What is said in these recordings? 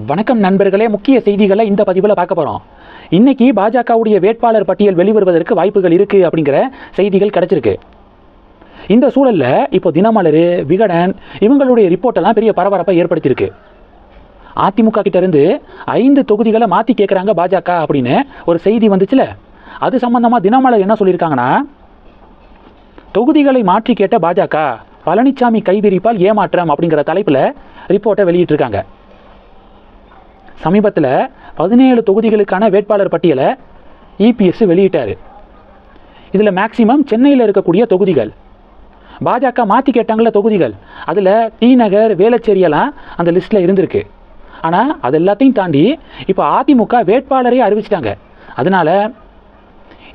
வணக்கம் நண்பர்களே, முக்கிய செய்திகளை இந்த பதிவில் பார்க்க போகிறோம். இன்னைக்கு பாஜகவுடைய வேட்பாளர் பட்டியல் வெளிவருவதற்கு வாய்ப்புகள் இருக்குது அப்படிங்கிற செய்திகள் கிடைச்சிருக்கு. இந்த சூழலில் இப்போ தினமலர், விகடன் இவங்களுடைய ரிப்போர்ட்டெல்லாம் பெரிய பரபரப்பை ஏற்படுத்தியிருக்கு. அதிமுக கிட்ட இருந்து 5 தொகுதிகளை மாற்றி கேட்குறாங்க பாஜக அப்படின்னு ஒரு செய்தி வந்துச்சுல, அது சம்பந்தமாக தினமலர் என்ன சொல்லியிருக்காங்கன்னா, தொகுதிகளை மாற்றி கேட்ட பாஜக பழனிசாமி கைவிரிப்பால் ஏமாற்றம் அப்படிங்கிற தலைப்பில் ரிப்போர்ட்டை வெளியிட்டிருக்காங்க. சமீபத்தில் 17 தொகுதிகளுக்கான வேட்பாளர் பட்டியலை இபிஎஸ் வெளியிட்டார். இதில் மேக்சிமம் சென்னையில் இருக்கக்கூடிய தொகுதிகள், பாஜக மாற்றி கேட்டாங்கள தொகுதிகள், அதில் டி நகர், வேளச்சேரியெல்லாம் அந்த லிஸ்ட்டில் இருந்திருக்கு. ஆனால் அது எல்லாத்தையும் தாண்டி இப்போ அதிமுக வேட்பாளரே அறிவிச்சிட்டாங்க. அதனால்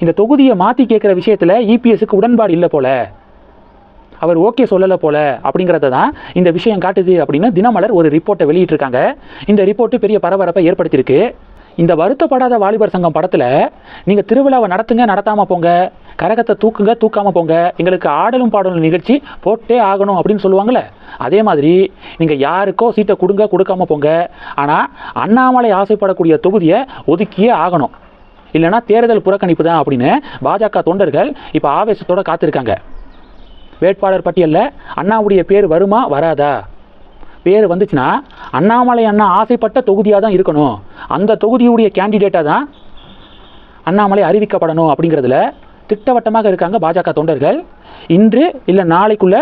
இந்த தொகுதியை மாற்றி கேட்குற விஷயத்தில் இபிஎஸ்க்கு உடன்பாடு இல்லை போல, அவர் ஓகே சொல்லலை போல அப்படிங்கிறத தான் இந்த விஷயம் காட்டுது அப்படின்னு தினமலர் ஒரு ரிப்போர்ட்டை வெளியிட்டிருக்காங்க. இந்த ரிப்போர்ட்டு பெரிய பரபரப்பை ஏற்படுத்தியிருக்கு. இந்த வருத்தப்படாத வாலிபர் சங்கம் படத்தில் நீங்கள் திருவிழாவை நடத்துங்க, நடத்தாமல் போங்க, கரகத்தை தூக்குங்க, தூக்காமல் போங்க, எங்களுக்கு ஆடலும் பாடலும் நிகழ்ச்சி போட்டே ஆகணும் அப்படின்னு சொல்லுவாங்கள்ல, அதே மாதிரி நீங்கள் யாருக்கோ சீட்டை கொடுங்க, கொடுக்காமல் போங்க, ஆனால் அண்ணாமலை ஆசைப்படக்கூடிய தொகுதியை ஒதுக்கியே ஆகணும், இல்லைனா தேர்தல் புறக்கணிப்பு தான் அப்படின்னு பாஜக தொண்டர்கள் இப்போ ஆவேசத்தோடு காத்திருக்காங்க. வேட்பாளர் பட்டியலில் அண்ணாவுடைய பேர் வருமா வராதா? பேர் வந்துச்சுன்னா அண்ணாமலை அண்ணா ஆசைப்பட்ட தொகுதியாக தான் இருக்கணும், அந்த தொகுதியுடைய கேண்டிடேட்டாக தான் அண்ணாமலை அறிவிக்கப்படணும் அப்படிங்கிறதுல திட்டவட்டமாக இருக்காங்க பாஜக தொண்டர்கள். இன்று இல்லை நாளைக்குள்ள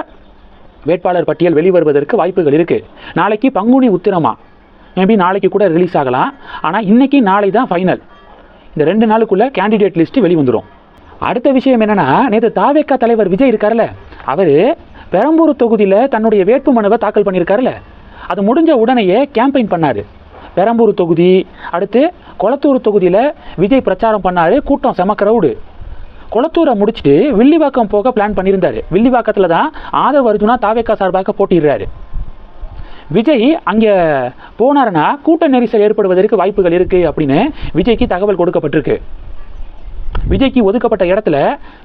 வேட்பாளர் பட்டியல் வெளிவருவதற்கு வாய்ப்புகள் இருக்குது. நாளைக்கு பங்குனி உத்திரமா, மேபி நாளைக்கு கூட ரிலீஸ் ஆகலாம். ஆனால் இன்றைக்கி நாளை தான் ஃபைனல். இந்த 2 நாளுக்குள்ளே கேண்டிடேட் லிஸ்ட்டு வெளிவந்துடும். அடுத்த விஷயம் என்னென்னா, நேற்று தாவேகா தலைவர் விஜய் இருக்கார்ல, அவர் பெரம்பூர் தொகுதியில் தன்னுடைய வேட்பு மனுவை தாக்கல் பண்ணியிருக்காருல, அது முடிஞ்ச உடனேயே கேம்பெயின் பண்ணார். பெரம்பூர் தொகுதி, அடுத்து கொளத்தூர் தொகுதியில் விஜய் பிரச்சாரம் பண்ணார். கூட்டம் செம க்ரௌடு. கொளத்தூரை முடிச்சுட்டு வில்லிவாக்கம் போக பிளான் பண்ணியிருந்தார். வில்லிவாக்கத்தில் தான் ஆதவ் அர்ஜுனா தாவேகா சார்பாக போட்டிடுறாரு. விஜய் அங்கே போனாருன்னா கூட்ட நெரிசல் ஏற்படுவதற்கு வாய்ப்புகள் இருக்குது அப்படின்னு விஜய்க்கு தகவல் கொடுக்கப்பட்டிருக்கு. விஜய்க்கு ஒதுக்கப்பட்ட இடத்துல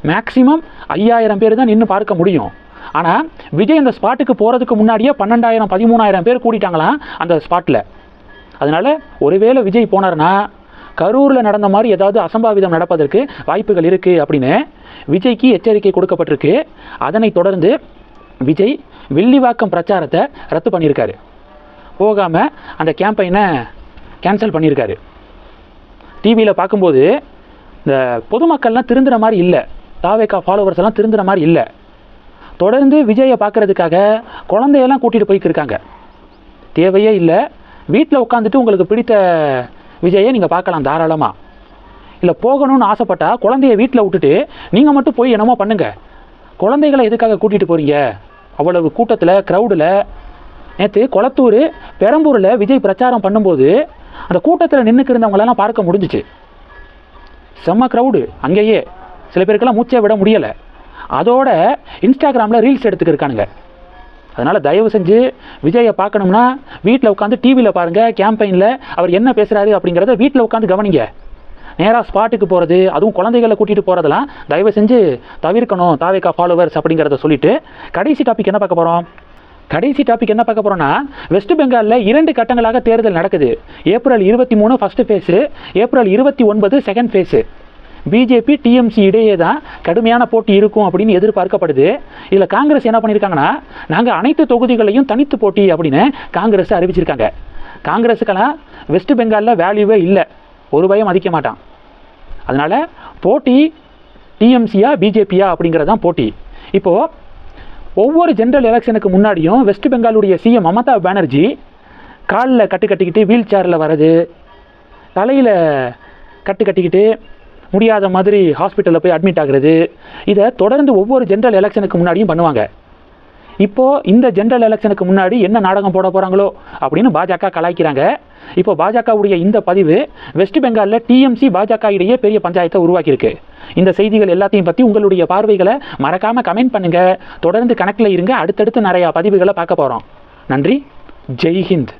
மேக்சிமம் 5000 பேர் தான் நின்று பார்க்க முடியும். ஆனால் விஜய் அந்த ஸ்பாட்டுக்கு போகிறதுக்கு முன்னாடியே 12,000 13,000 பேர் கூட்டிட்டாங்களாம் அந்த ஸ்பாட்டில். அதனால் ஒருவேளை விஜய் போனார்னா கரூரில் நடந்த மாதிரி ஏதாவது அசம்பாவிதம் நடப்பதற்கு வாய்ப்புகள் இருக்குது அப்படின்னு விஜய்க்கு எச்சரிக்கை கொடுக்கப்பட்டிருக்கு. அதனை தொடர்ந்து விஜய் வில்லிவாக்கம் பிரச்சாரத்தை ரத்து பண்ணியிருக்காரு. போகாமல் அந்த கேம்பெயினை கேன்சல் பண்ணியிருக்காரு. டிவியில் பார்க்கும்போது இந்த பொதுமக்கள்லாம் திருந்துற மாதிரி இல்லை, தாவேகா ஃபாலோவர்ஸ் எல்லாம் திருந்துற மாதிரி இல்லை. தொடர்ந்து விஜயை பார்க்குறதுக்காக குழந்தையெல்லாம் கூட்டிகிட்டு போய்க்கிருக்காங்க. தேவையே இல்லை, வீட்டில் உட்காந்துட்டு உங்களுக்கு பிடித்த விஜயை நீங்கள் பார்க்கலாம் தாராளமாக. இல்லை போகணும்னு ஆசைப்பட்டால் குழந்தைய வீட்டில் விட்டுட்டு நீங்கள் மட்டும் போய் என்னமோ பண்ணுங்கள். குழந்தைகளை எதுக்காக கூட்டிகிட்டு போகிறீங்க அவ்வளவு கூட்டத்தில், க்ரௌடில்? நேற்று கொளத்தூர், பெரம்பூரில் விஜய் பிரச்சாரம் பண்ணும்போது அந்த கூட்டத்தில் நின்றுக்கு இருந்தவங்களெல்லாம் பார்க்க முடிஞ்சிச்சு. செம்ம க்ரௌடு. அங்கேயே சில பேருக்கெல்லாம் மூச்சே விட முடியலை. அதோட இன்ஸ்டாகிராமில் ரீல்ஸ் எடுத்துக்கிருக்கானுங்க. அதனால் தயவு செஞ்சு விஜயை பார்க்கணும்னா வீட்டில் உட்காந்து டிவியில் பாருங்கள். கேம்பெயினில் அவர் என்ன பேசுகிறாரு அப்படிங்கிறத வீட்டில் உட்காந்து கவனிங்க. நேராக ஸ்பாட்டுக்கு போகிறது, அதுவும் குழந்தைகளை கூட்டிகிட்டு போகிறதெல்லாம் தயவு செஞ்சு தவிர்க்கணும் தாவேகா ஃபாலோவர்ஸ் அப்படிங்கிறத சொல்லிவிட்டு கடைசி டாபிக் என்ன பார்க்க போகிறோம்னா, வெஸ்ட் பெங்காலில் 2 கட்டங்களாக தேர்தல் நடக்குது. April 23 first phase, April 29 second phase. BJP TMC இடையே தான் கடுமையான போட்டி இருக்கும் அப்படின்னு எதிர்பார்க்கப்படுது. இதில் காங்கிரஸ் என்ன பண்ணியிருக்காங்கன்னா, நாங்கள் அனைத்து தொகுதிகளையும் தனித்து போட்டி அப்படின்னு காங்கிரஸ் அறிவிச்சிருக்காங்க. காங்கிரஸுக்கெல்லாம் வெஸ்ட் பெங்காலில் வேல்யூவே இல்லை, ஒரு பயம் மதிக்க மாட்டான். அதனால் போட்டி டிஎம்சியா பிஜேபியா அப்படிங்கிறதான் போட்டி. இப்போது ஒவ்வொரு ஜென்ரல் எலெக்ஷனுக்கு முன்னாடியும் வெஸ்ட் பெங்காலுடைய சிஎம் மமதா பானர்ஜி காலில் கட்டிக்கிட்டு வீல் சேரில் வர்றது, தலையில் கட்டிக்கிட்டு முடியாத மாதிரி ஹாஸ்பிட்டலில் போய் அட்மிட் ஆகிறது, இதை தொடர்ந்து ஒவ்வொரு ஜென்ரல் எலெக்ஷனுக்கு முன்னாடியும் பண்ணுவாங்க. இப்போது இந்த ஜென்ரல் எலெக்ஷனுக்கு முன்னாடி என்ன நாடகம் போட போகிறாங்களோ அப்படின்னு பாஜக கலாய்க்கிறாங்க. இப்போ பாஜகவுடைய இந்த பதிவு வெஸ்ட் பெங்காலில் டிஎம்சி பாஜக இடையே பெரிய பஞ்சாயத்தை உருவாக்கியிருக்கு. இந்த செய்திகள் எல்லாத்தையும் பற்றி உங்களுடைய பார்வைகளை மறக்காமல் கமெண்ட் பண்ணுங்கள். தொடர்ந்து கணக்கில் இருங்க. அடுத்தடுத்து நிறையா பதிவுகளை பார்க்க போகிறோம். நன்றி. ஜெய் ஹிந்த்.